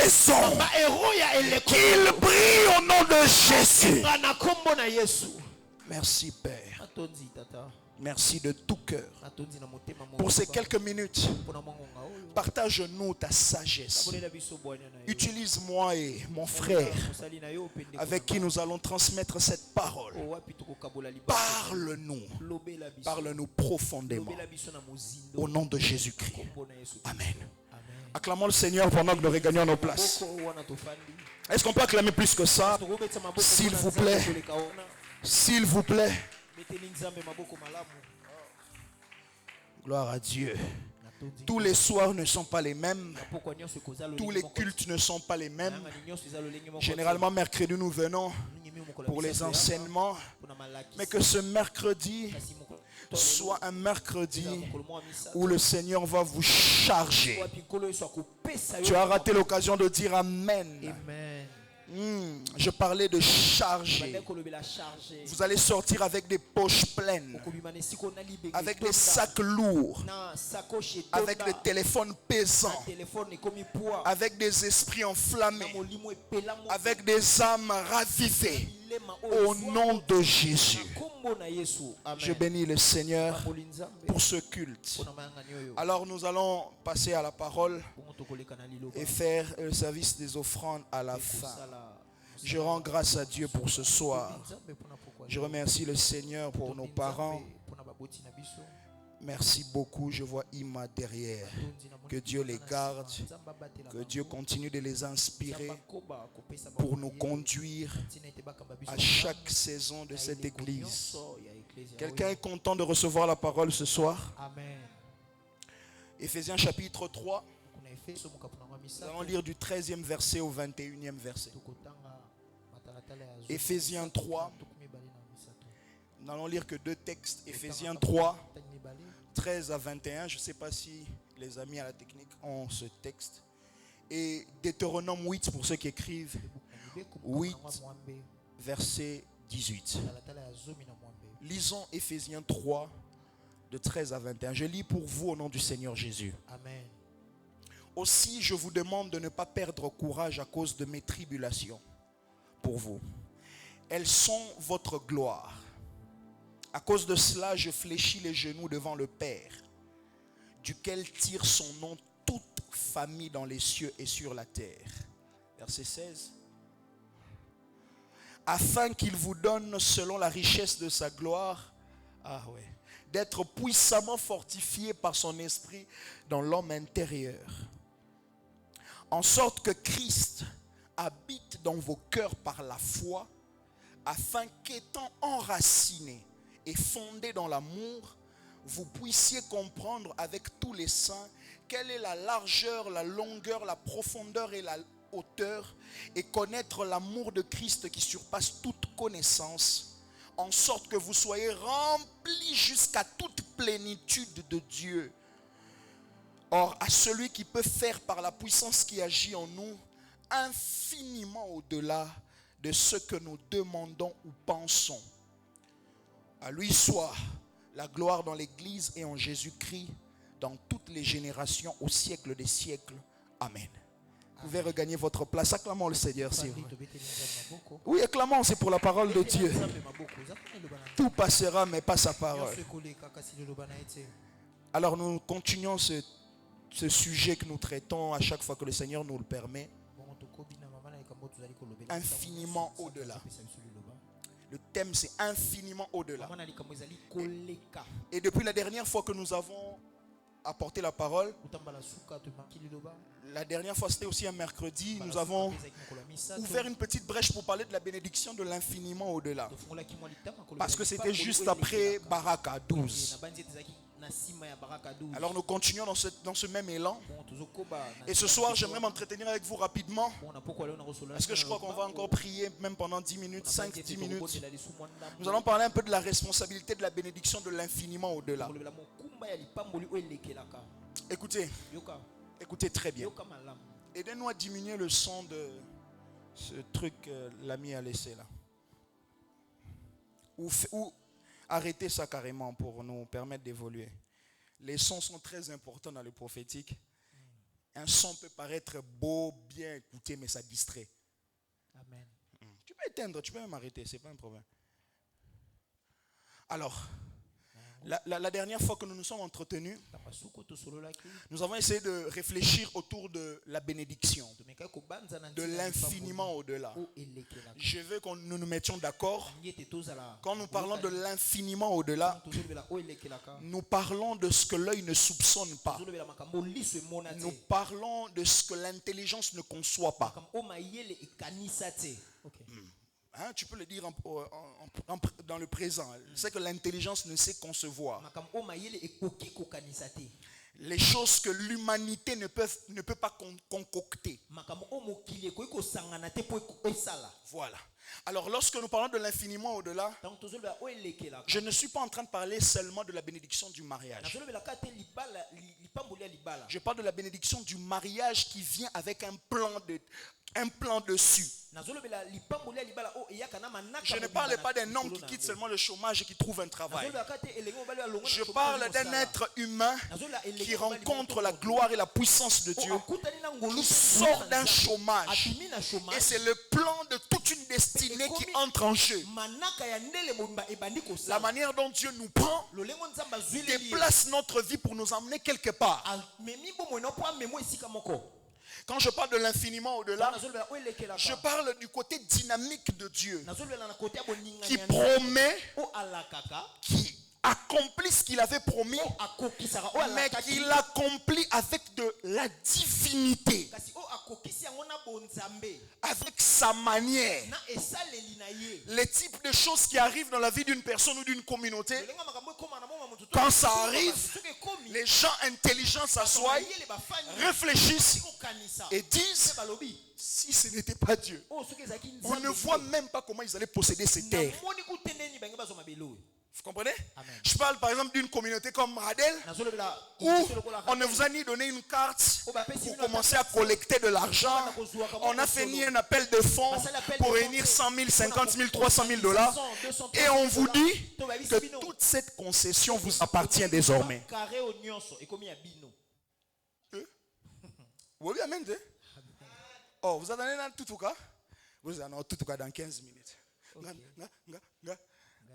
maison. Qu'il brille au nom de Jésus. Merci Père. Merci de tout cœur. Pour ces quelques minutes, partage-nous ta sagesse. Utilise-moi et mon frère avec qui nous allons transmettre cette parole. Parle-nous. Parle-nous profondément. Au nom de Jésus-Christ. Amen. Acclamons le Seigneur pendant que nous regagnons nos places. Est-ce qu'on peut acclamer plus que ça? S'il vous plaît. S'il vous plaît. Gloire à Dieu. Tous les soirs ne sont pas les mêmes. Tous les cultes ne sont pas les mêmes. Généralement, mercredi, nous venons pour les enseignements. Mais que ce mercredi soit un mercredi où le Seigneur va vous charger. Tu as raté l'occasion de dire Amen. Je parlais de charger. Vous allez sortir avec des poches pleines, avec des sacs lourds, avec des téléphones pesants, avec des esprits enflammés, avec des âmes ravivées. Au nom de Jésus, je bénis le Seigneur pour ce culte. Alors nous allons passer à la parole et faire le service des offrandes à la fin. Je rends grâce à Dieu pour ce soir. Je remercie le Seigneur pour nos parents. Merci beaucoup. Je vois Ima derrière. Que Dieu les garde. Que Dieu continue de les inspirer pour nous conduire à chaque saison de cette église. Quelqu'un est content de recevoir la parole ce soir? Amen. Éphésiens chapitre 3. Nous allons lire du 13e verset au 21e verset. Éphésiens 3. Nous n'allons lire que deux textes. Éphésiens 3, 13 à 21. Je ne sais pas si les amis à la technique ont ce texte. Et Deutéronome 8 pour ceux qui écrivent. 8, verset 18. Lisons Éphésiens 3, de 13 à 21. Je lis pour vous au nom du Seigneur Jésus. Amen. Aussi, je vous demande de ne pas perdre courage à cause de mes tribulations pour vous. Elles sont votre gloire. À cause de cela, je fléchis les genoux devant le Père, duquel tire son nom toute famille dans les cieux et sur la terre. Verset 16. Afin qu'il vous donne, selon la richesse de sa gloire, d'être puissamment fortifié par son esprit dans l'homme intérieur. En sorte que Christ habite dans vos cœurs par la foi, afin qu'étant enraciné et fondé dans l'amour, vous puissiez comprendre avec tous les saints quelle est la largeur, la longueur, la profondeur et la hauteur, et connaître l'amour de Christ qui surpasse toute connaissance, en sorte que vous soyez remplis jusqu'à toute plénitude de Dieu. Or, à celui qui peut faire par la puissance qui agit en nous, infiniment au-delà de ce que nous demandons ou pensons. À lui soit la gloire dans l'Église et en Jésus-Christ, dans toutes les générations, au siècle des siècles. Amen. Vous pouvez regagner votre place. Acclamons le Seigneur, c'est vrai. Oui, acclamons, c'est pour la parole de Dieu. Tout passera, mais pas sa parole. Alors nous continuons ce sujet que nous traitons à chaque fois que le Seigneur nous le permet. Infiniment au-delà. Le thème, c'est infiniment au-delà. Et depuis la dernière fois que nous avons apporté la parole, la dernière fois c'était aussi un mercredi, nous avons ouvert une petite brèche pour parler de la bénédiction de l'infiniment au-delà. Parce que c'était juste après Baraka 12. Alors nous continuons dans ce même élan. Et ce soir, j'aimerais m'entretenir avec vous rapidement. Parce que je crois qu'on va encore prier même pendant 10 minutes, 5-10 minutes. Nous allons parler un peu de la responsabilité de la bénédiction de l'infiniment au-delà. Écoutez très bien. Aidez-nous à diminuer le son de ce truc que l'ami a laissé là. Ou arrêtez ça carrément pour nous permettre d'évoluer. Les sons sont très importants dans le prophétique. Un son peut paraître beau, bien écouté, mais ça distrait. Amen. Tu peux éteindre, tu peux même arrêter, c'est pas un problème. Alors, la dernière fois que nous nous sommes entretenus, nous avons essayé de réfléchir autour de la bénédiction, de l'infiniment au-delà. Je veux que nous nous mettions d'accord. Quand nous parlons de l'infiniment au-delà, nous parlons de ce que l'œil ne soupçonne pas. Nous parlons de ce que l'intelligence ne conçoit pas. Hein, tu peux le dire dans le présent. C'est que l'intelligence ne sait concevoir. Les choses que l'humanité ne peut pas concocter. Voilà. Alors lorsque nous parlons de l'infiniment au-delà, je ne suis pas en train de parler seulement de la bénédiction du mariage. Je parle de la bénédiction du mariage qui vient avec un plan dessus. Je ne parle pas d'un homme qui quitte seulement le chômage et qui trouve un travail. Je parle d'un être humain qui rencontre la gloire et la puissance de Dieu, qui sort d'un chômage. Et c'est le plan de toute une destinée qui entre en jeu. La manière dont Dieu nous prend déplace notre vie pour nous emmener quelque part. Quand je parle de l'infiniment au-delà, je parle du côté dynamique de Dieu qui promet, qui accomplit ce qu'il avait promis, mais qui l'accomplit avec de la divinité, avec sa manière. Les types de choses qui arrivent dans la vie d'une personne ou d'une communauté, quand ça arrive, les gens intelligents s'assoient, réfléchissent et disent: si ce n'était pas Dieu, on ne voit même pas comment ils allaient posséder ces terres. Vous comprenez? Amen. Je parle par exemple d'une communauté comme Radel, où on ne vous a ni donné une carte pour commencer à collecter de l'argent. On a fait ni un appel de fonds pour réunir 100 000, 50 000, 300 000 $. Et on vous dit que toute cette concession vous appartient désormais. Oh, vous attendez dans tout cas? Vous allez en tout cas dans 15 minutes. Okay.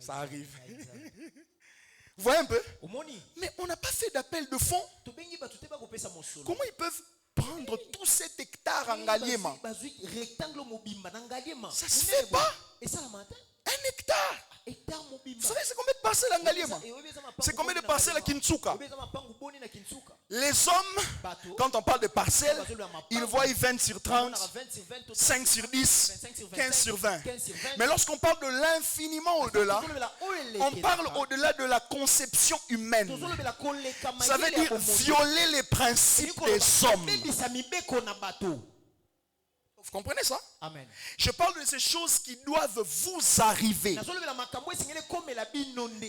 Ça arrive. Vous voyez un peu? Mais on n'a pas fait d'appel de fonds. Comment ils peuvent prendre tout cet hectare en Ngaliema? Ça se fait pas. Un hectare. Vous savez c'est combien de parcelles à Ngaliema? C'est combien de parcelles à Kinsuka? Les hommes, quand on parle de parcelles, ils voient 20 sur 30, 5 sur 10, 15 sur 20. Mais lorsqu'on parle de l'infiniment au-delà, on parle au-delà de la conception humaine. Ça veut dire violer les principes des hommes. Vous comprenez ça? Amen. Je parle de ces choses qui doivent vous arriver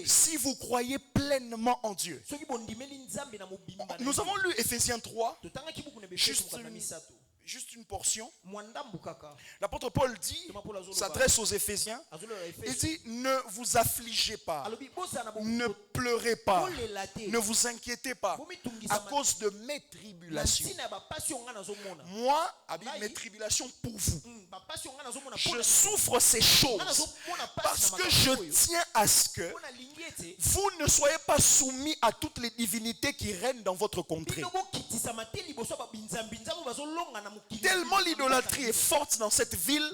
si vous croyez pleinement en Dieu. Nous avons lu Ephésiens 3, juste une portion. L'apôtre Paul dit, s'adresse aux Éphésiens, il dit: ne vous affligez pas, ne pleurez pas, ne vous inquiétez pas à cause de mes tribulations. Moi, mes tribulations pour vous. Je souffre ces choses parce que je tiens à ce que vous ne soyez pas soumis à toutes les divinités qui règnent dans votre contrée. Tellement l'idolâtrie est forte dans cette ville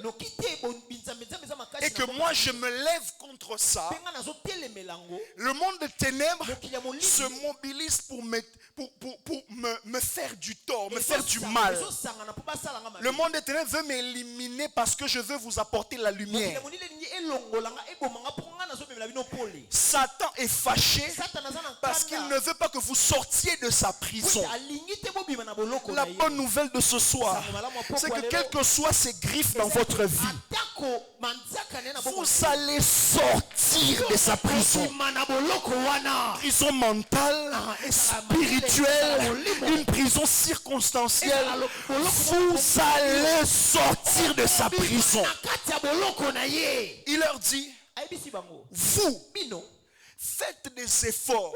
et que moi je me lève contre ça. Le monde des ténèbres se mobilise pour me faire du tort, me faire du mal. Le monde des ténèbres veut m'éliminer parce que je veux vous apporter la lumière. Satan est fâché parce qu'il ne veut pas que vous sortiez de sa prison. La bonne nouvelle de ce soir, c'est que quelles que soient ces griffes dans votre vie, vous allez sortir de sa prison. Prison mentale, spirituelle, une prison circonstancielle. Vous allez sortir de sa prison. Il leur dit: vous faites des efforts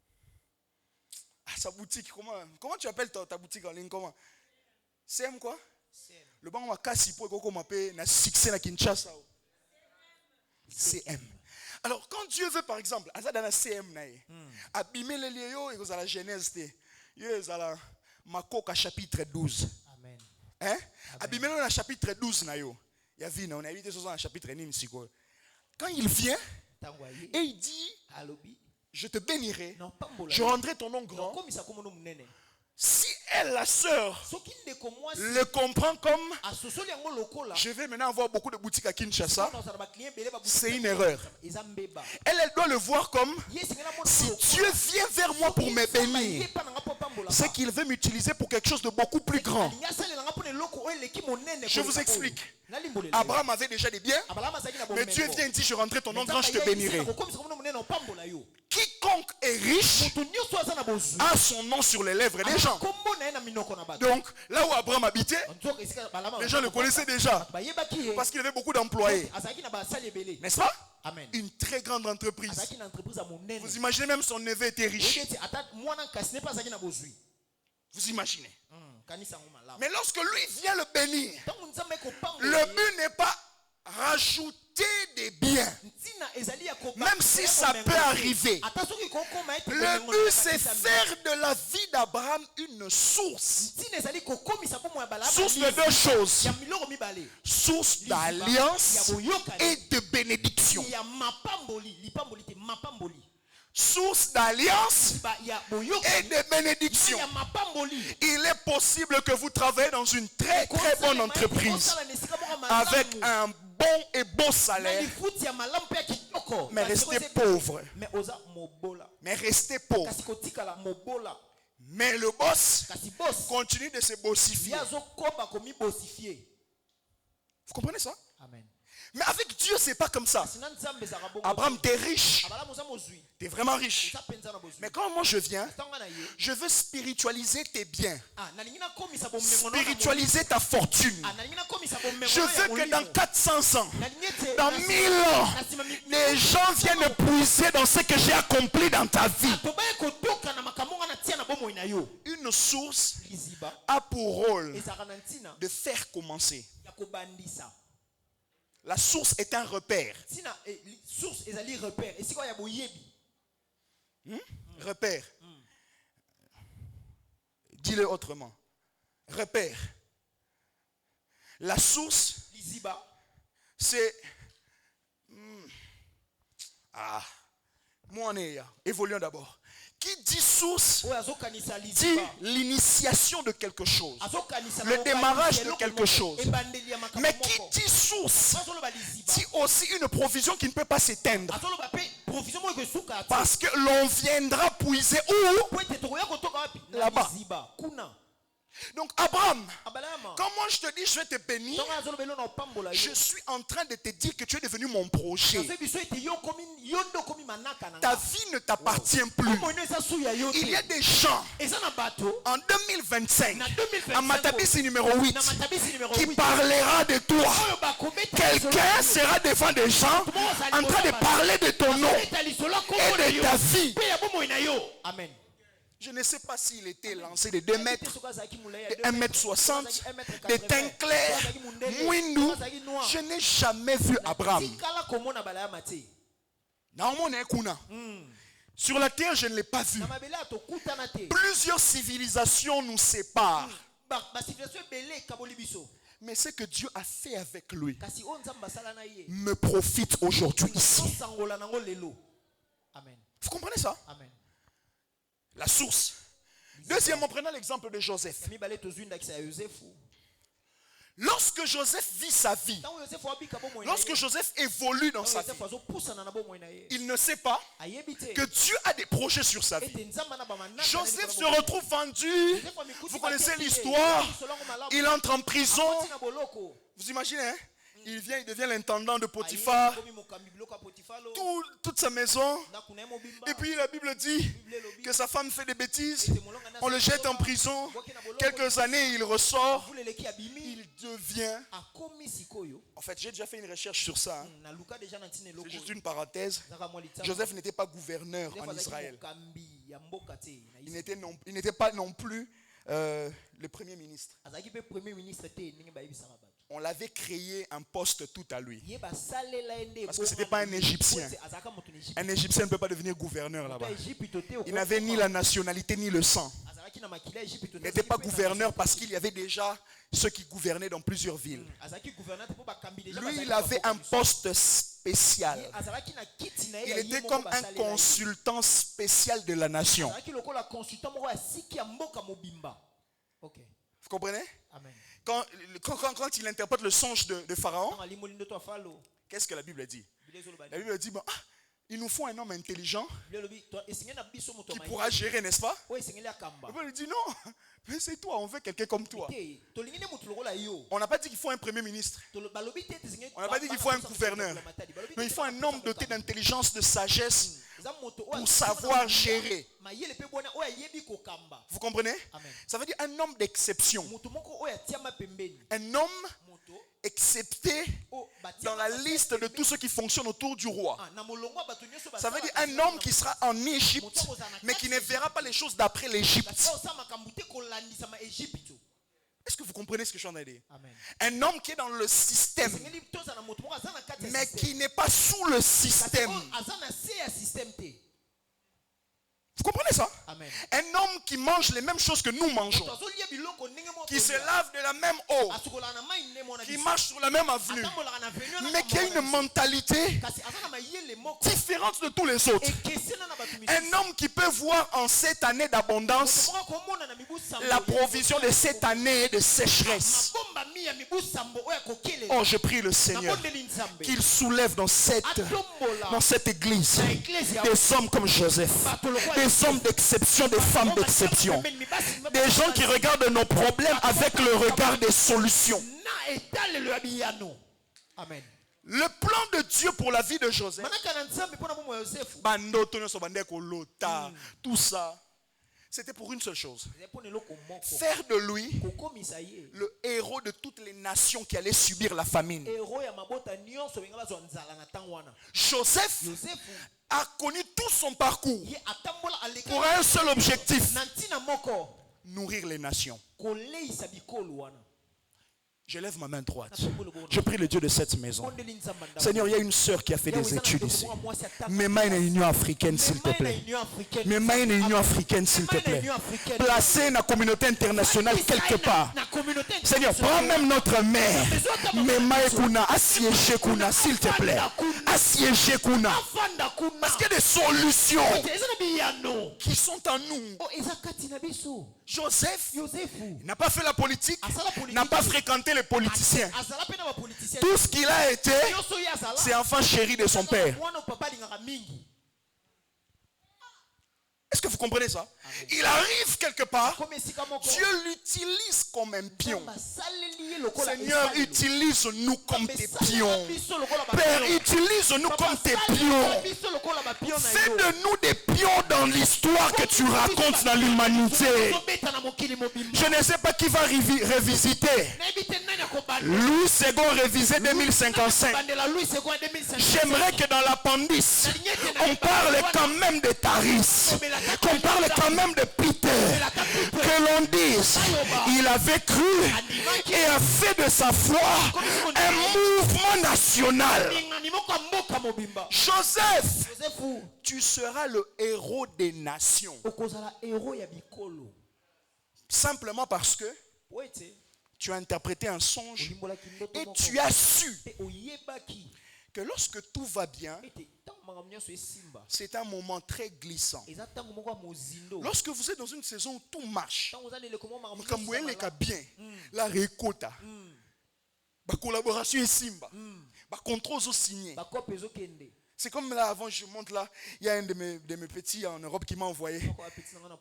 sa boutique. Comment tu appelles ta boutique en ligne? Comment? CM quoi? Le banc ma casse pour qu'on m'appelle na succès na Kinshasa. CM. Alors quand Dieu veut par exemple, à ça dans la CM na abîmer les lieux et aux à la Genèse té. Yo à la Makoka chapitre 12. Amen. Hein? Abîmer dans le chapitre 12 na yo. Il y a vu on a évité ça dans le chapitre 9 quand il vient et il dit je te bénirai, je rendrai ton nom grand. Si elle, la sœur, le comprend comme je vais maintenant avoir beaucoup de boutiques à Kinshasa, c'est une erreur. Elle doit le voir comme si Dieu vient vers moi pour me bénir, c'est qu'il veut m'utiliser pour quelque chose de beaucoup plus grand. Je vous explique. Abraham avait déjà des biens, mais Dieu vient et dit je rendrai ton nom grand, je te bénirai. Quiconque est riche a son nom sur les lèvres des gens. Donc, là où Abraham habitait, les gens le connaissaient déjà. Parce qu'il avait beaucoup d'employés. N'est-ce pas? Amen. Une très grande entreprise. Vous imaginez même son neveu était riche. Vous imaginez. Mais lorsque lui vient le bénir, le but n'est pas rajouter des biens, même si ça peut arriver. Le but c'est faire de la vie d'Abraham une source. Source de deux choses. Source d'alliance et de bénédiction. Source d'alliance et de bénédiction. Il est possible que vous travaillez dans une très très bonne entreprise avec un bon et beau salaire, mais restez pauvre. Mais restez pauvre. Mais le boss continue de se bossifier. Vous comprenez ça? Amen. Mais avec Dieu, c'est pas comme ça. Abraham, t'es riche. T'es vraiment riche. Mais quand moi je viens, je veux spiritualiser tes biens. Spiritualiser ta fortune. Je veux que dans 400 ans, dans 1000 ans, les gens viennent puiser dans ce que j'ai accompli dans ta vie. Une source a pour rôle de faire commencer. La source est un repère. Repère. Dis-le autrement. Repère. La source, c'est... Moi, on est évoluons d'abord. Qui dit source dit l'initiation de quelque chose, le démarrage de quelque chose. Mais qui dit source dit aussi une provision qui ne peut pas s'éteindre. Parce que l'on viendra puiser où? Là-bas. Donc Abraham, quand moi je te dis je vais te bénir, je suis en train de te dire que tu es devenu mon projet. Ta vie ne t'appartient plus. Il y a des gens en 2025, à Matabisi numéro 8, qui parlera de toi. Quelqu'un sera devant des gens en train de parler de ton nom et de ta vie. Amen. Je ne sais pas s'il était lancé de 2 mètres, de 1 mètre 60, de teint clair, Mwindou. Je n'ai jamais vu Abraham. Sur la terre, je ne l'ai pas vu. Plusieurs civilisations nous séparent. Mais ce que Dieu a fait avec lui me profite aujourd'hui ici. Vous comprenez ça? Amen. La source. Deuxièmement, prenons l'exemple de Joseph. Lorsque Joseph vit sa vie, lorsque Joseph évolue dans sa vie, il ne sait pas que Dieu a des projets sur sa vie. Joseph se retrouve vendu. Vous connaissez l'histoire. Il entre en prison. Vous imaginez, hein? Il vient, il devient l'intendant de Potiphar. Toute sa maison. Et puis la Bible dit que sa femme fait des bêtises. On le jette en prison. Quelques années, il ressort. Il devient... En fait, j'ai déjà fait une recherche sur ça. C'est juste une parenthèse. Joseph n'était pas gouverneur en Israël. Il n'était pas non plus le premier ministre. On l'avait créé un poste tout à lui. Parce que ce n'était pas un Égyptien. Un Égyptien ne peut pas devenir gouverneur là-bas. Il n'avait ni la nationalité ni le sang. Il n'était pas gouverneur parce qu'il y avait déjà ceux qui gouvernaient dans plusieurs villes. Lui, il avait un poste spécial. Il était comme un consultant spécial de la nation. Vous comprenez? Amen. Quand il interprète le songe de Pharaon, qu'est-ce que la Bible dit? La Bible dit, bon, il nous faut un homme intelligent qui pourra gérer, n'est-ce pas? La Bible dit, non, mais c'est toi, on veut quelqu'un comme toi. On n'a pas dit qu'il faut un premier ministre. On n'a pas dit qu'il faut un gouverneur. Mais il faut un homme doté d'intelligence, de sagesse pour savoir gérer. Vous comprenez? Amen. Ça veut dire un homme d'exception. Un homme excepté dans la liste de tous ceux qui fonctionnent autour du roi. Ça veut dire un homme qui sera en Égypte, mais qui ne verra pas les choses d'après l'Égypte. Est-ce que vous comprenez ce que je suis en train de dire? Amen. Un homme qui est dans le système, mais qui n'est pas sous le système. Vous comprenez ça? Amen. Un homme qui mange les mêmes choses que nous mangeons, qui se lave de la même eau, qui marche sur la même avenue, mais qui a une mentalité différente de tous les autres. Un homme qui peut voir en cette année d'abondance la provision de cette année de sécheresse. Oh, je prie le Seigneur qu'il soulève dans cette église des hommes comme Joseph, des hommes d'exception, des femmes d'exception, des gens qui regardent nos problèmes avec le regard des solutions. Amen. Le plan de Dieu pour la vie de Joseph, tout ça, c'était pour une seule chose: faire de lui le héros de toutes les nations qui allaient subir la famine. Joseph a connu tout son parcours pour un seul objectif: nourrir les nations. Je lève ma main droite. Je prie le Dieu de cette maison. Seigneur, il y a une sœur qui a fait des études ici. Mets-moi une union africaine, s'il te plaît. Mets-moi une union africaine, s'il te plaît. Placez la communauté internationale quelque part. Seigneur, prends même notre mère. Mets-moi kuna, assiégez kuna, s'il te plaît. Assiégez kuna. Parce qu'il y a des solutions qui sont en nous. Joseph n'a pas fait la politique, n'a pas fréquenté les politiciens. Tout ce qu'il a été, c'est enfant chéri de son père. Est-ce que vous comprenez ça? Il arrive quelque part, Dieu l'utilise comme un pion. Seigneur, utilise-nous comme tes pions. Père, utilise-nous comme tes pions. Fais de nous des pions dans l'histoire que tu racontes dans l'humanité. Je ne sais pas qui va revisiter. Louis II révisé 2055. J'aimerais que dans l'appendice, on parle quand même de Taris, qu'on parle quand même de Peter, que l'on dise il avait cru et a fait de sa foi un mouvement national. Joseph, tu seras le héros des nations. Simplement parce que tu as interprété un songe et tu as su que lorsque tout va bien, c'est un moment très glissant. Lorsque vous êtes dans une saison où tout marche, comme vous voyez bien, la récolte, la collaboration est simba, le contrôle est signé. C'est comme là, avant je monte là, il y a un de mes petits en Europe qui m'a envoyé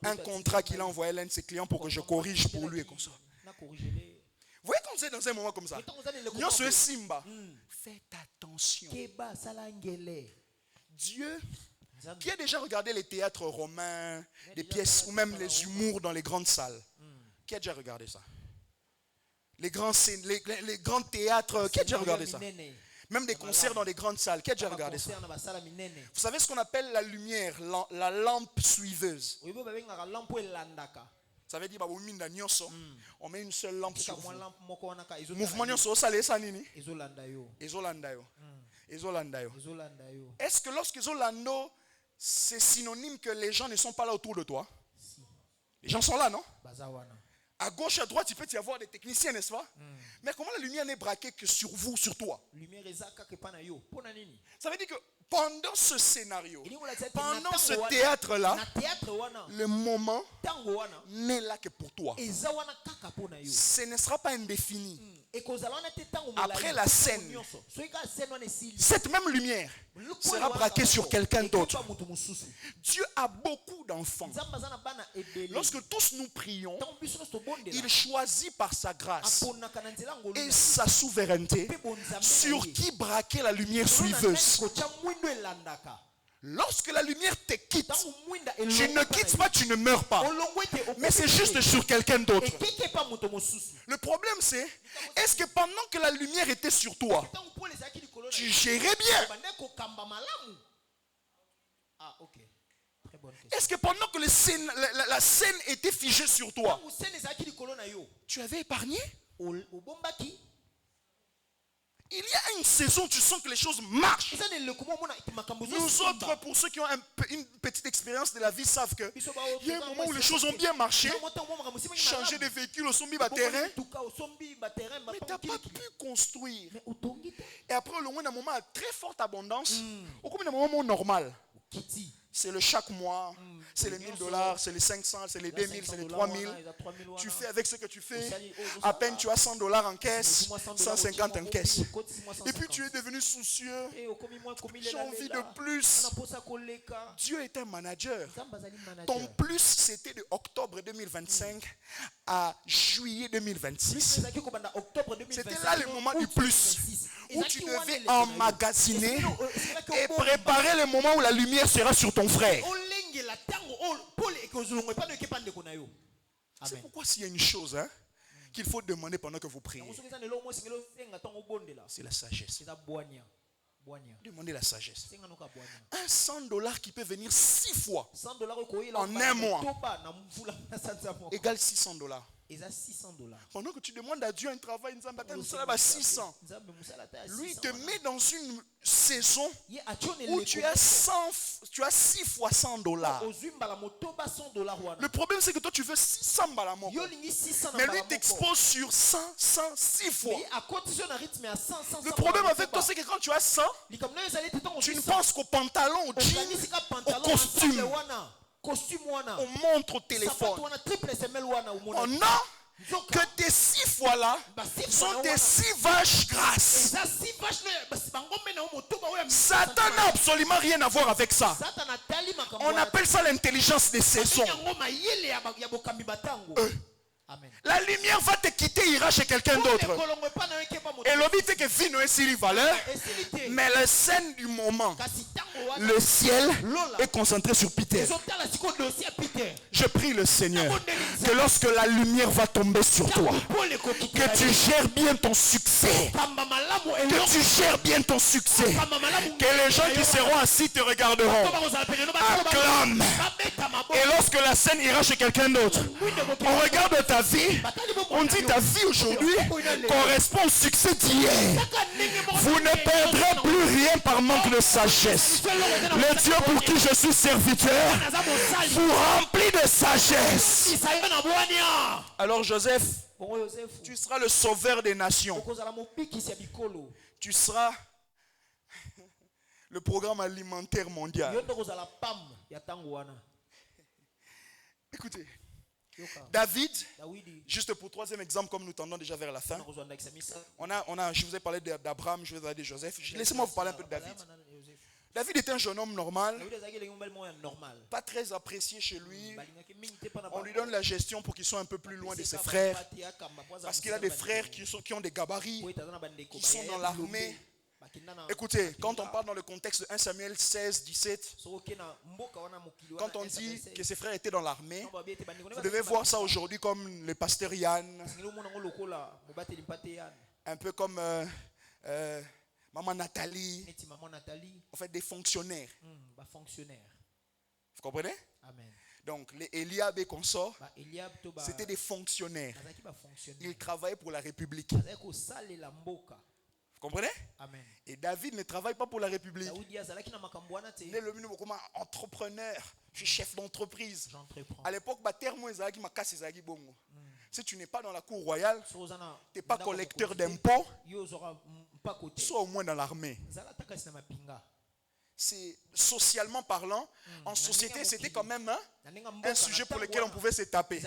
un contrat qu'il a envoyé à l'un de ses clients pour que je corrige pour lui et comme ça. Vous voyez quand vous êtes dans un moment comme ça, Nyon se simba. Faites attention. Dieu, qui a déjà regardé les théâtres romains, des pièces ou même les humours dans les grandes salles, qui a déjà regardé ça? Les grands théâtres, qui a déjà regardé ça? Même des concerts dans des grandes salles. Qui a déjà regardé ça? Vous savez ce qu'on appelle la lumière, la lampe suiveuse. Ça veut dire on met une seule lampe sur vous. Mouvement nyonso osale ça nini? Ezolanda yo. Est-ce que lorsque Zolando, c'est synonyme que les gens ne sont pas là autour de toi? Les gens sont là, non? À gauche, à droite, il peut y avoir des techniciens, n'est-ce pas? Mais comment la lumière n'est braquée que sur vous, sur toi? Ça veut dire que pendant ce scénario, pendant ce théâtre-là, le moment n'est là que pour toi. Ce ne sera pas indéfini. Après la scène, cette même lumière sera braquée sur quelqu'un d'autre. Dieu a beaucoup d'enfants. Lorsque tous nous prions, il choisit par sa grâce et sa souveraineté sur qui braquer la lumière suiveuse. Lorsque la lumière te quitte, tu ne quittes pas, tu ne meurs pas. Mais c'est juste sur quelqu'un d'autre. Le problème c'est, est-ce que pendant que la lumière était sur toi, tu gérais bien? Est-ce que pendant que la scène était figée sur toi, tu avais épargné? Il y a une saison où tu sens que les choses marchent. Nous autres, pour ceux qui ont une petite expérience de la vie, savent que il y a un moment où les choses ont bien marché. Changer de véhicule au sombi terrain. Mais tu n'as pas pu construire. Et après, le moment d'un moment à très forte abondance, au cours d'un moment normal. C'est le chaque mois, c'est les $1000, c'est les 500, c'est les 2000, c'est les 3000. Tu fais avec ce que tu fais. À peine tu as $100 en caisse, 150 en caisse. Et puis tu es devenu soucieux. J'ai envie de plus. Dieu est un manager. Ton plus, c'était de octobre 2025 à juillet 2026. C'était là le moment du plus, où tu devais emmagasiner et préparer le moment où la lumière sera sur ton frère. C'est pourquoi s'il y a une chose qu'il faut demander pendant que vous priez, c'est la sagesse. Demandez la sagesse. Un $100 qui peut venir 6 fois en un mois égale $600. Pendant que tu demandes à Dieu un travail, lui te met dans une saison où tu as 6 fois $100. Le problème c'est que toi tu veux 600 balamoko, mais lui t'expose sur 6 fois. Le problème avec toi c'est que quand tu as 100, tu ne penses qu'au pantalon, au jean, au costume, on montre au téléphone. Oh non, que tes 6 fois là sont tes 6 vaches grasses. Satan n'a absolument rien à voir avec ça. On appelle ça l'intelligence des saisons. La lumière va te quitter, ira chez quelqu'un d'autre. Et l'objet c'est que vino est si valeur, mais la scène du moment, le ciel est concentré sur Peter. Je prie le Seigneur que lorsque la lumière va tomber sur toi, que tu gères bien ton succès. Que tu gères bien ton succès. Que les gens qui seront assis te regarderont. Acclame. Et lorsque la scène ira chez quelqu'un d'autre, on regarde ta vie, on dit ta vie aujourd'hui correspond au succès d'hier. Vous ne perdrez plus rien par manque de sagesse. Le Dieu pour qui je suis serviteur vous remplit de sagesse. Alors Joseph, tu seras le sauveur des nations. Tu seras le programme alimentaire mondial. Écoutez, David, juste pour troisième exemple, comme nous tendons déjà vers la fin, je vous ai parlé d'Abraham, je vous ai parlé de Joseph. Laissez-moi vous parler un peu de David. David était un jeune homme normal, pas très apprécié chez lui. On lui donne la gestion pour qu'il soit un peu plus loin de ses frères, parce qu'il a des frères qui ont des gabarits, qui sont dans l'armée. Écoutez, quand on parle dans le contexte de 1 Samuel 16, 17, quand on dit que ses frères étaient dans l'armée, vous devez voir ça aujourd'hui comme le pasteur Yann, un peu comme Maman Nathalie, neti maman Nathalie, en fait des fonctionnaires. ba fonctionnaire. Vous comprenez? Amen. Donc les Eliab et consorts, Ba Eliab to ba c'était des fonctionnaires. bazaki ba fonctionnaire. Ils travaillaient pour la République. Bazaki ko salela mboka. Vous comprenez? Amen. Et David ne travaille pas pour la République. Daudi azalaki na makambo wana te. Il est le minimum comme entrepreneur. Je suis chef d'entreprise. J'entreprends. À l'époque, si tu n'es pas dans la cour royale, tu n'es pas collecteur d'impôts, sois au moins dans l'armée. C'est socialement parlant, en société, c'était quand même un sujet pour lequel on pouvait se taper.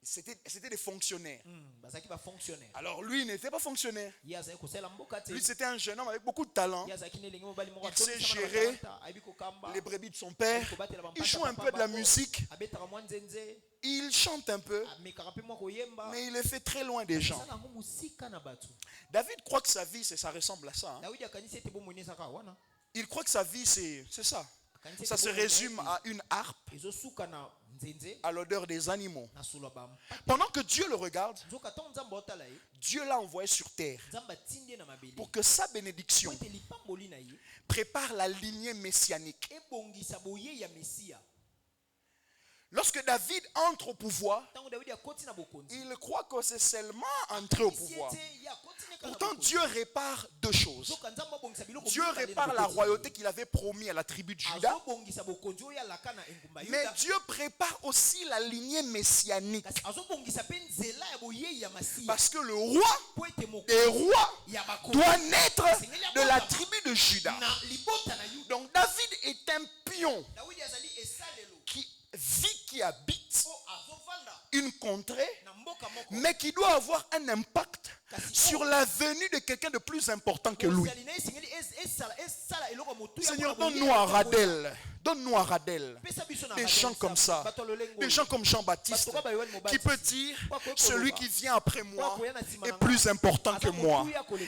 C'était des fonctionnaires. Alors lui, il n'était pas fonctionnaire. Lui, c'était un jeune homme avec beaucoup de talent. Il sait gérer les brebis de son père. Il joue un peu de la musique. Il chante un peu. Mais il est fait très loin des gens. David croit que sa vie, ça ressemble à ça. Il croit que sa vie, c'est ça. Ça se résume à une harpe, à l'odeur des animaux. Pendant que Dieu le regarde, Dieu l'a envoyé sur terre pour que sa bénédiction prépare la lignée messianique. Lorsque David entre au pouvoir, il croit que c'est seulement entrer au pouvoir. Pourtant, Dieu répare deux choses. Dieu répare la royauté qu'il avait promis à la tribu de Juda. Mais Dieu prépare aussi la lignée messianique. Parce que le roi des rois doit naître de la tribu de Juda. Donc David est un pion qui habite une contrée, mais qui doit avoir un impact sur la venue de quelqu'un de plus important que lui. Seigneur, donne-nous à Radel. Donne-nous à Radel des gens comme ça, des gens comme Jean-Baptiste, qui peut dire, celui qui vient après moi est plus important que moi,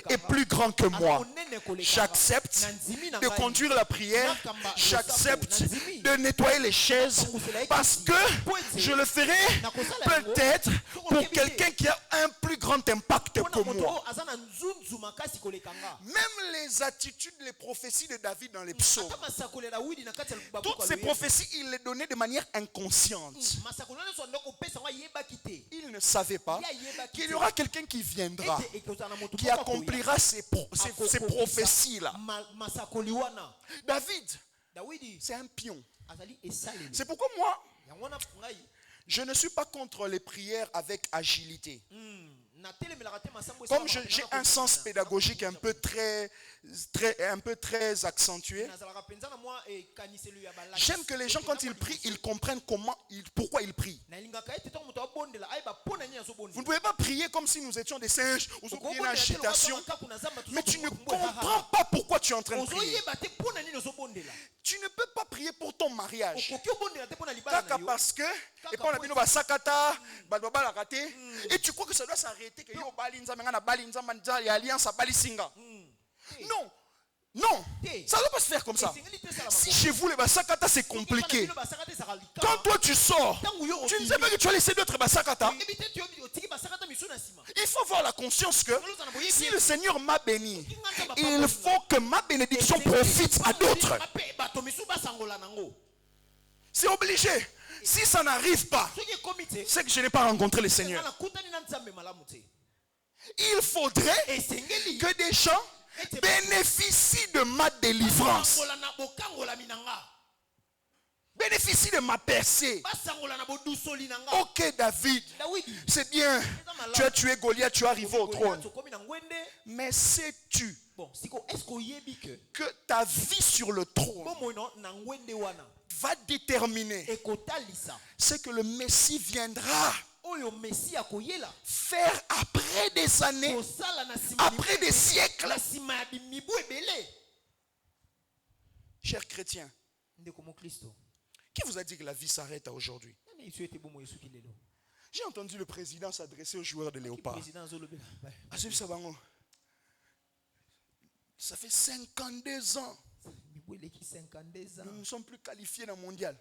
est plus grand que moi. J'accepte de conduire la prière, j'accepte de nettoyer les chaises, parce que je le ferai peut-être pour quelqu'un qui a un plus grand impact que moi. Même les attitudes, les prophéties de David dans les psaumes, toutes ces prophéties, il les donnait de manière inconsciente. Il ne savait pas qu'il y aura quelqu'un qui viendra, qui accomplira ces prophéties-là. David, c'est un pion. C'est pourquoi moi, je ne suis pas contre les prières avec agilité. Comme j'ai un sens pédagogique un peu très accentué, j'aime que les gens, quand ils prient, ils comprennent pourquoi ils prient. Vous ne pouvez pas prier comme si nous étions des singes ou une agitation, mais tu ne comprends pas pourquoi tu es en train de prier. Tu ne peux pas prier pour ton mariage parce que et tu crois que ça doit s'arrêter. Non. Non, ça ne doit pas se faire comme ça. Si chez vous les basakata c'est compliqué, quand toi tu sors, tu ne sais pas que tu as laissé d'autres basakata. Il faut avoir la conscience que si le Seigneur m'a béni, il faut que ma bénédiction profite à d'autres. C'est obligé. Si ça n'arrive pas, c'est que je n'ai pas rencontré le Seigneur. Il faudrait que des gens bénéficient de ma délivrance, bénéficient de ma percée. Ok David, c'est bien, tu as tué Goliath, tu es arrivé au trône. Mais sais-tu que ta vie sur le trône va déterminer ce que le Messie viendra faire après des années, après des siècles. Chers chrétiens, qui vous a dit que la vie s'arrête à aujourd'hui? J'ai entendu le président s'adresser aux joueurs de Léopard. Ça fait 52 ans. Nous ne sommes plus qualifiés dans le mondial.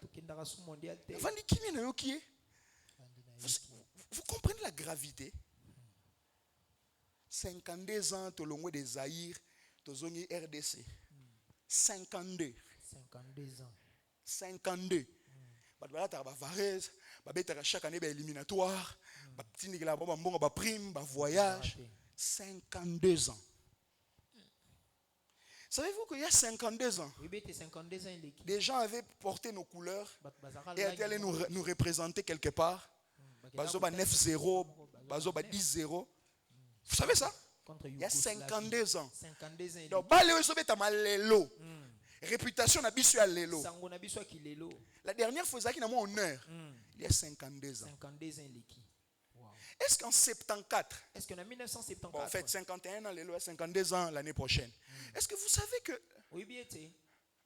Vous comprenez la gravité? 52 ans, tolongwe de Zaïre, tozongi RDC. 52. 52 ans. 52. Badbalata ba Varese, babetaka chaque année ba éliminatoire, ba tindikela ba mbongo ba prime, ba voyage. 52 ans. Savez-vous qu'il y a 52 ans, Oui, mais 52 ans, il est des gens avaient porté nos couleurs et étaient allés nous représenter quelque part. Bazoba 9-0, Bazoba 10-0. Vous savez ça? Il y a 52 ans. 52 ans, il est Donc, malelo. Réputation n'a bisu à lelo. Sango na biso ki lelo. La dernière fois, il y a mon honneur. Il y a 52 ans. 52 ans, il est qui? Wow. Est-ce qu'en 74, Est-ce qu'en 1974, bon, en fait 51 ans, Lélo a 52 ans l'année prochaine. Est-ce que vous savez que oui, bien été.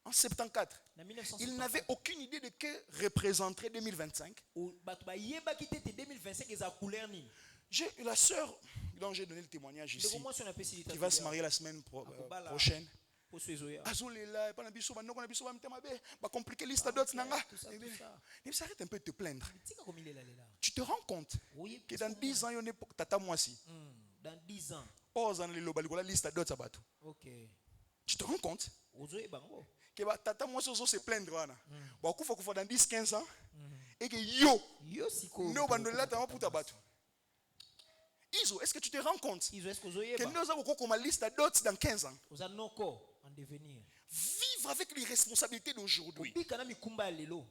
en 74, Na 1974, il n'avait aucune idée de que représenterait 2025? bato ba yeba ki tete 2025 eza couleur ni. J'ai la sœur dont j'ai donné le témoignage ici, Ndeko mwasi on appelle si qui va se marier la semaine prochaine. pour se zoya. Azolela, pas na biso ba ndoko na biso ba mtema be, ba compliquer liste d'autres nanga. Tout ça, tout ça. Mais arrête un peu de te plaindre. Tika comme il est là là. Tu te rends compte Oui, que dans 10 ans, il y en a tata mwasi. dans 10 ans. Pose en le liste d'autres abato. OK. Tu te rends compte Ozoye bango. que tata mwasi ozo se plaindre wana. Ba kufa kufa dans 10 15 ans et que yo Yo siko. no bandola ta puta bato. Iso, est-ce que tu te rends compte Izo est-ce que ozoye que ba? nous avons comme liste d'autres dans 15 ans? Oza noko en devenir. Vivre avec les responsabilités d'aujourd'hui. Bika na mikumba lelo.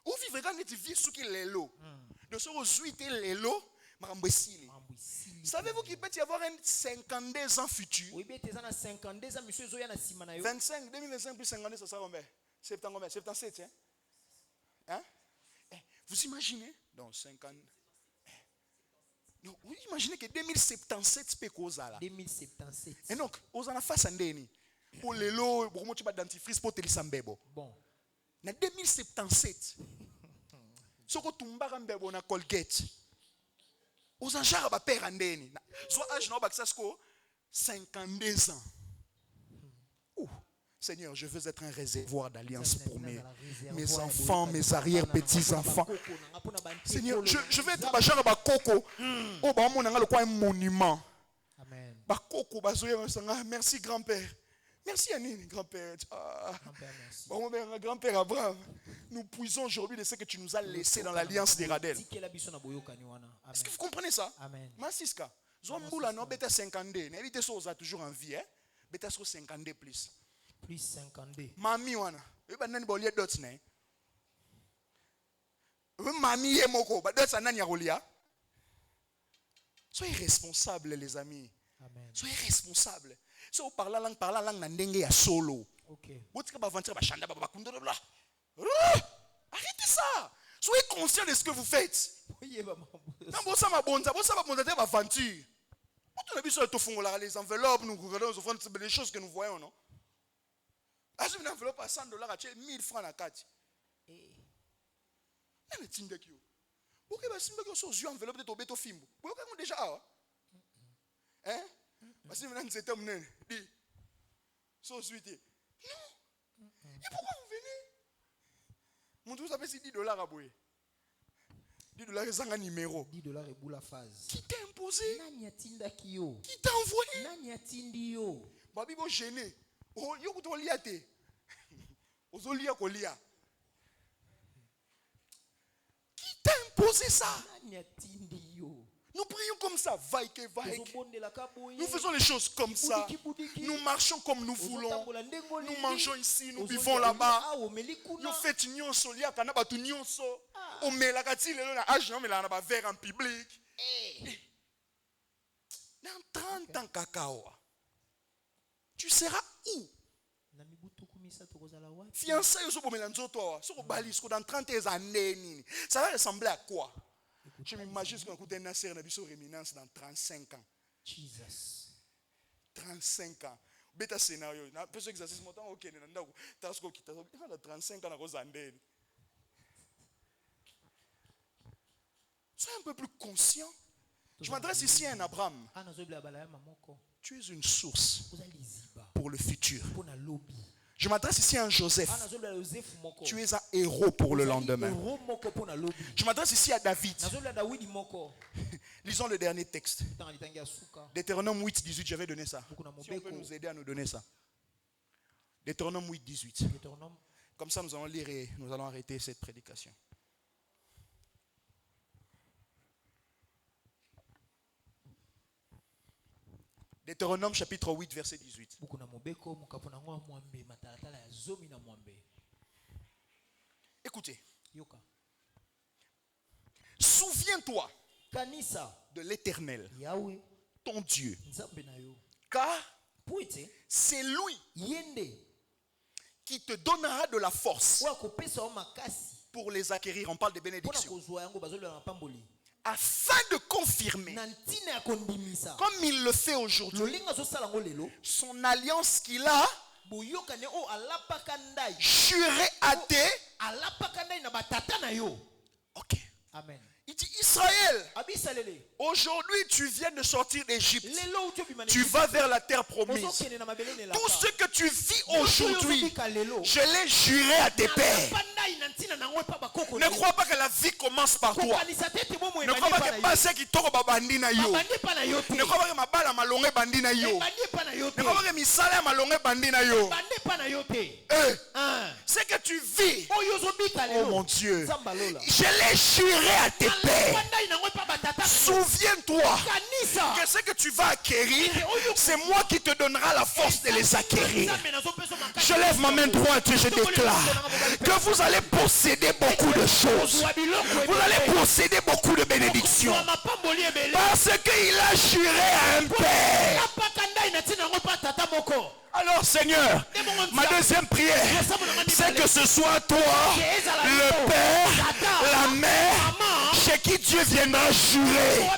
Ou vivre quand tu vis sous qui lelo. De ce que tu lelo, marambesili. Savez-vous qu'il peut y avoir un 52 ans futur? Oui, bien tes ans 52 ans monsieur zoya na sima na yo. 25, 2025 plus 52, ça sera combien? 77, hein? Hein? Vous imaginez? Donc 50. Donc, vous imaginez que 2077 peut causer là. 2077. Et donc, aux en face andeni. Pour les lots, pour moi tu vas dentifrice pour te lisambebo. Bon. Na 2077. Soko tumbara mbebo na Colgate. Aux en jara ba père andeni. Soit âge no baksa sko 52 ans. Ouh. Seigneur, je veux être un réservoir d'alliance pour mes enfants, mes arrière-petits-enfants. Seigneur, je veux être bajara ba koko. Oh, ba mon nanga le quoi un monument. Amen. Ba koko bazoya sanga. Merci grand-père. Merci Anine, grand-père. Grand-père, merci. Bon, grand-père Abraham, nous puisons aujourd'hui de ce que tu nous as laissé dans l'alliance des Radel. Est-ce que vous comprenez ça? Amen. Masiska, Zomboula no beta 52. N'évitez ça, on a toujours envie, hein? Beta sur 52 plus. Plus 52. Mami wana, eba nani bolie dots ne? Mami yemoko, ba dots anani yarolia. Soyez responsables les amis. Amen. Soyez responsables. Si vous parlez langue na ndenge ya solo. OK. Arrêtez ça. Soyez conscient de ce que vous faites. Quand vous savez aventure. Les enveloppes, nous regardons les choses que nous voyons, non? Une enveloppe à 100 $, à 1000 francs à 4. Eh. Pourquoi est-ce que vous avez enveloppe de Tobeto Fimbo? Pourquoi vous déjà? Hein? Parce que maintenant, c'est un dit. Non. Et pourquoi vous venez? Mon Dieu, ça fait 10 $ à bouer. 10 $, c'est un numéro. 10 $ et bout la phase. Qui t'a imposé? Qui t'a envoyé? Nani atindi yo. Babi bo gêné. Oh, yo kuto liate. Ozo lia ko lia. Qui t'a imposé ça? Nani atindi yo. Nous prions comme ça, vaille que vaille. Nous Nous faisons les choses comme ça. Nous marchons comme nous voulons. Nous mangeons ici, nous buvons là-bas. Nous faisons nyonso lia kana batu nyonso. O melaka ti lelo na age na melana ba verre en public. Dans 30 ans cacao. Tu seras où? Fiancé yo so bomela nzoto wa. So ko bali so dans 30 années nini. Ça va ressembler à quoi? Je m'imagine qu'on a un serre de réminence dans 35 ans. Jesus. 35 ans. Beta scénario. Na personne exercice montant OK na ndako. Tasko kita. Il a 35 ans na kozandeni. Sois un peu plus conscient. Je m'adresse ici à un Abraham. Tu es une source pour le futur. Je m'adresse ici à un Joseph. Ah, nazoloba Joseph moko. Tu es un héros pour le lendemain. Héros moko pona lobi. Je m'adresse ici à David. Nazoloba Dawidi moko. Lisons le dernier texte. Tanga litangi ya suka. Deutéronome 8, 18, j'avais donné ça. Buku na Si on peut mobeko. nous aider à nous donner ça. Deutéronome 8, 18. Deutéronome. Comme ça, nous allons lire et nous allons arrêter cette prédication. Deutéronome chapitre 8, verset 18. Buku na mobeko mukapo na ngwa mwambe matalatala ya zomi na mwambe. Écoutez, Yoka. souviens-toi Kanisa de l'Éternel, Yahweh ton Dieu, nzambe na yo. car Puite c'est lui yende qui te donnera de la force wa kopesa o makasi. pour les acquérir. On parle de Pona bénédiction. kozwa yango bazoloba na pamboli. Afin de confirmer, Na ntina ya kondimisa. comme il le fait aujourd'hui, Lolinga zo sala ngo lelo. son alliance qu'il a Boyokane o alapaka ndai. juré à tes. Alapaka ndai na batata na yo. Ok. Amen. Il dit Israël, Abisalele. aujourd'hui tu viens de sortir d'Égypte. Lelo uto bimane. Tu vas vers la terre promise. Ozokene na mabele ne la. Tout ce que tu vis aujourd'hui, je l'ai juré à tes pères. Ne crois pas que la vie commence par toi. Ne crois pas que passé qui toro babandi na yo. Ne crois pas que ma bala malonge bandi na yo. Ne crois pas que misala malonge bandi na yo. Ce que tu vis, oh mon Dieu, je l'ai juré à tes pères. Souviens-toi que ce que tu vas acquérir, c'est moi qui te donnera la force de les acquérir. Je lève ma main droite et je déclare que vous allez posséder beaucoup de choses. Vous allez posséder beaucoup de bénédictions. Parce qu'il a juré à un père. Alors Seigneur, ma deuxième prière, c'est que ce soit toi, le Père, la Mère, chez qui Dieu viendra jurer.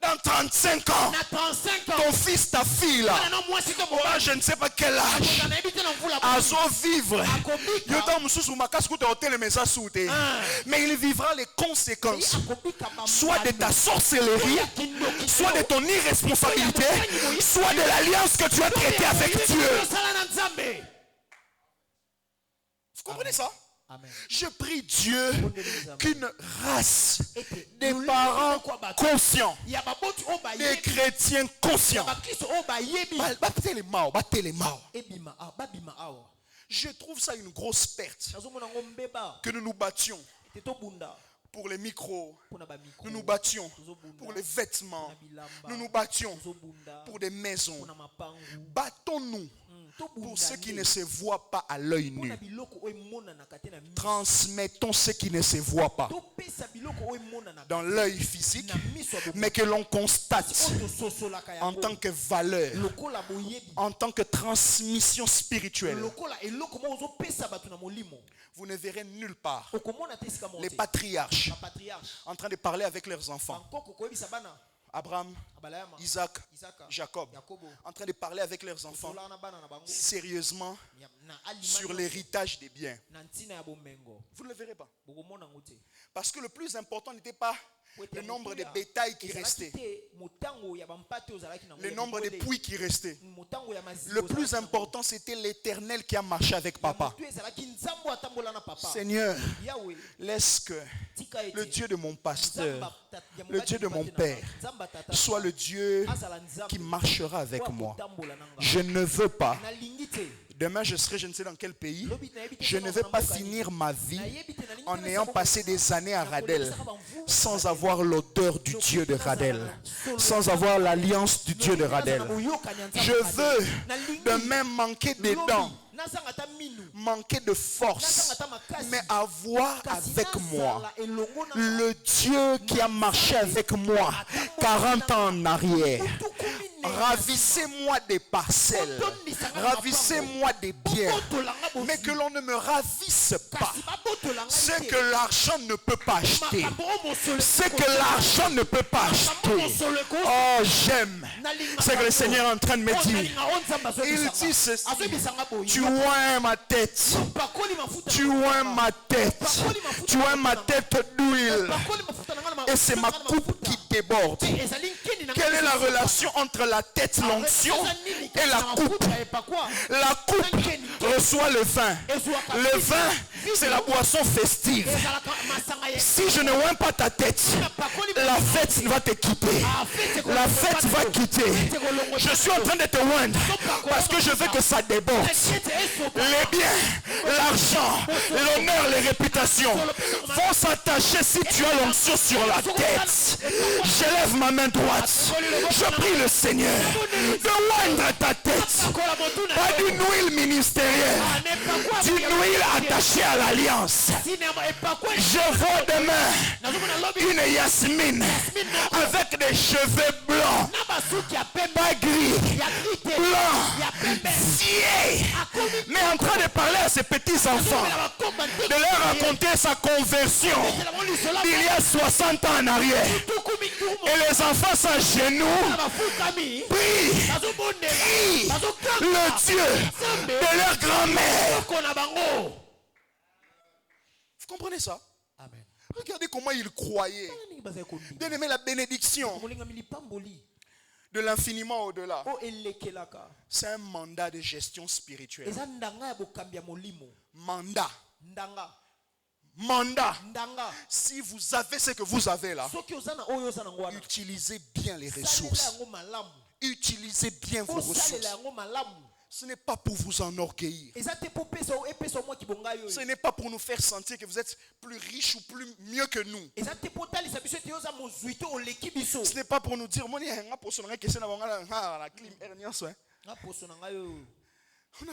Dans 35 ans, ton fils, ta fille là, oh, je ne sais pas quel âge, azo vivre. Mais il vivra les conséquences, soit de ta sorcellerie, soit de ton irresponsabilité, soit de l'alliance que tu as traitée avec Dieu. Vous comprenez ça? Amen. Je prie Dieu qu'une race des parents conscients, des chrétiens conscients, je trouve ça une grosse perte que nous nous battions pour les micros, nous nous battions pour les vêtements, nous nous battions pour des maisons. Battons-nous pour ceux qui ne se voient pas à l'œil nu. Transmettons ce qui ne se voit pas dans l'œil physique, mais que l'on constate en tant que valeur, en tant que transmission spirituelle. Vous ne verrez nulle part les patriarches en train de parler avec leurs enfants. Abraham, Isaac, Jacob, en train de parler avec leurs enfants sérieusement sur l'héritage des biens. Vous ne le verrez pas. Parce que le plus important n'était pas le nombre de bétail qui restait, le nombre de puits qui restaient. Le plus important, c'était l'Éternel qui a marché avec papa. Seigneur, laisse que le Dieu de mon pasteur, le Dieu de mon père, soit le Dieu qui marchera avec moi. Je ne veux pas. Demain, je serai, je ne sais dans quel pays. Je ne veux pas finir ma vie en ayant passé des années à Radel sans avoir l'odeur du Dieu de Radel, sans avoir l'alliance du Dieu de Radel. Je veux demain manquer des dents, manquer de force, mais avoir avec moi le Dieu qui a marché avec moi 40 ans en arrière. Ravissez-moi des parcelles, ravissez-moi des biens, mais que l'on ne me ravisse pas ce que l'argent ne peut pas acheter, ce que l'argent ne peut pas acheter. Oh, j'aime ce que le Seigneur est en train de me dire. Il dit ceci: tu oins ma tête, tu oins ma tête, tu oins ma tête d'huile, et c'est ma coupe qui déborde. Quelle est la relation entre la tête, l'onction, et la coupe. La coupe reçoit le vin. Le vin, c'est la boisson festive. Si je ne oins pas ta tête, la fête va te quitter. La fête va quitter. Je suis en train de te oindre parce que je veux que ça déborde. Les biens, l'argent, l'honneur, les réputations vont s'attacher si tu as l'onction sur la tête. J'élève ma main droite. Je prie le Seigneur de oindre ta tête. Pas d'une huile ministérielle, d'une huile attachée à l'alliance. Je vois demain une Yasmine avec des cheveux blancs, pas gris, blancs, vieilles, mais en train de parler à ses petits enfants, de leur raconter sa conversion d'il y a 60 ans en arrière. Et les enfants s'agenouillent, prient le Dieu de leur grand-mère. Vous comprenez ça? Amen. Regardez comment ils croyaient. Bien-aimé, la bénédiction de l'infiniment au-delà, c'est un mandat de gestion spirituelle. Mandat. Si vous avez ce que vous avez là, utilisez bien les ressources. Utilisez bien vos ressources. Ce n'est pas pour vous enorgueillir. Ce n'est pas pour nous faire sentir que vous êtes plus riches ou plus mieux que nous. Ce n'est pas pour nous dire, on n'a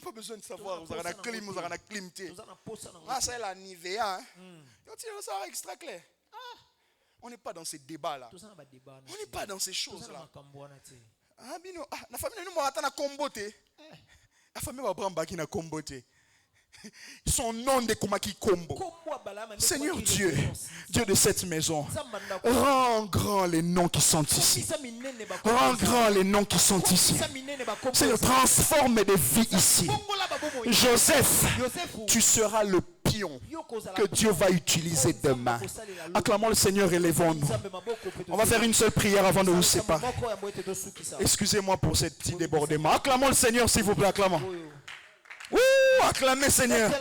pas besoin de savoir, vous avez la clim, vous avez la climté. Ah, c'est la Nivea. Ça va extra clair. On n'est pas dans ces débats-là. On n'est pas dans ces choses-là. Ah, bino, la famille nous m'a na comboté. La famille va prendre baki na comboté. Son nom de Komaki Kombo. Seigneur Dieu, Dieu de cette maison, rends grand les noms qui sont ici. Rends grand les noms qui sont ici. Seigneur, transforme des vies ici. Joseph, tu seras le pion que Dieu va utiliser demain. Acclamons le Seigneur, élevons-nous. On va faire une seule prière avant de vous séparer. Excusez-moi pour ce petit débordement. Acclamons le Seigneur, s'il vous plaît, acclamons. Acclamez Seigneur.